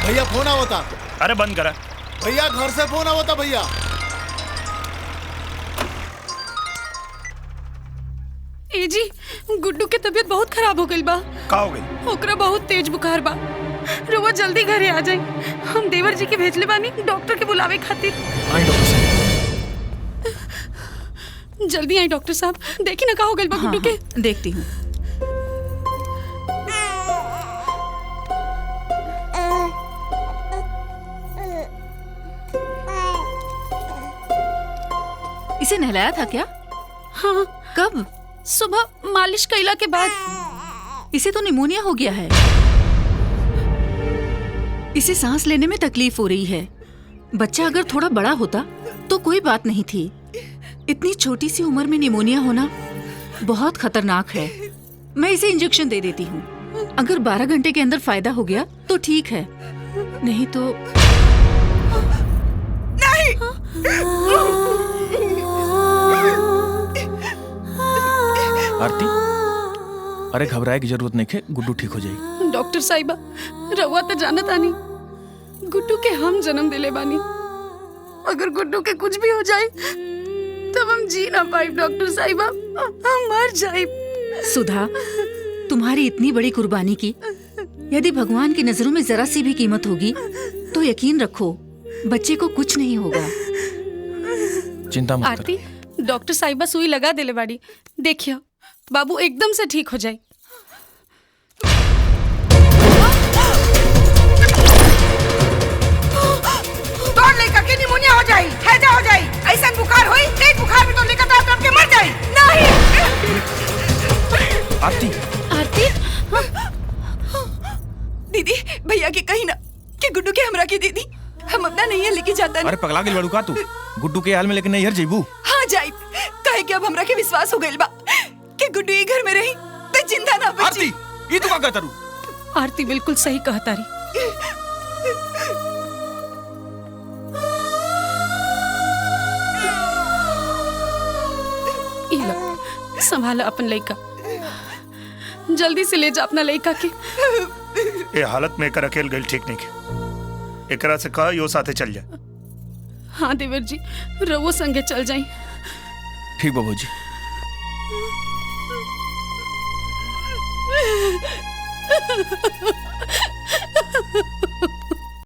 भैया फोन आवता। अरे बंद करा भैया, घर से फोन आवता भैया। ए जी, गुड्डू के तबीयत बहुत खराब हो गई बा। का हो गई? ओकरा बहुत तेज बुखार बा। रुआ जल्दी घरे आ जाई। हम देवर जी के भेजले बानी डॉक्टर के बुलावे खातिर। आई डॉक्टर साहब। जल्दी आई डॉक्टर साहब, देखी ना का हो गई बा गुड्डू के। देखती हूँ। इसे नहलाया था क्या? हाँ। कब? सुबह मालिश कैला के बाद। इसे तो निमोनिया हो गया है। इसे सांस लेने में तकलीफ हो रही है। बच्चा अगर थोड़ा बड़ा होता तो कोई बात नहीं थी। इतनी छोटी सी उम्र में निमोनिया होना बहुत खतरनाक है। मैं इसे इंजेक्शन दे देती हूँ। अगर 12 घंटे के अंदर फायदा हो गया तो ठीक है, नहीं तो नहीं। आरती, अरे घबराए की जरूरत नहीं है, गुड्डू ठीक हो जाएगी। डॉक्टर साहिबा, रउआ तो जानत आनी गुड्डू के हम जन्म दिले बानी। अगर गुड्डू के कुछ भी हो जाए तब हम जी ना पाए डॉक्टर साहिबा, हम मर जाए। सुधा, तुम्हारी इतनी बड़ी कुर्बानी की यदि भगवान की नजरों में जरा सी भी कीमत होगी तो यकीन रखो बच्चे को कुछ नहीं होगा। चिंता मत आरती, डॉक्टर साहिबा सुई लगा देले बाड़ी। देखियो बाबू एकदम से ठीक हो जाए। तोड़ लेकर के निमोनिया हो जाई, हैजा हो जाई, ऐसा बुखार होई, तेज बुखार में तो लेकर तड़प के मर जाई। नहीं। आरती, आरती, दीदी, भैया के कहीं ना कि गुड्डू के हमरा के दीदी, हम अपना नहीं है लेके जाता नहीं। अरे पगला गेल बड़ू का तू? गुड्डू के हाल में लेकिन नहीं हर जेबू। हाँ जाई, काहे कि अब हमरा के विश्वास हो गइल बा कि गुड्डू ये घर में रही तो जिंदा ना बची। आरती, ये तू का कहता रू? आरती बिल्कुल सही कहता रही। संभाला अपन लड़का, जल्दी से ले जा अपना लड़का के। ये हालत में एकर अकेल गई ठीक नहीं के। एकरा से कहा यो साथे चल जा। हाँ देवर जी, रवो संगे चल जाई। ठीक बाबूजी। Ha ha ha!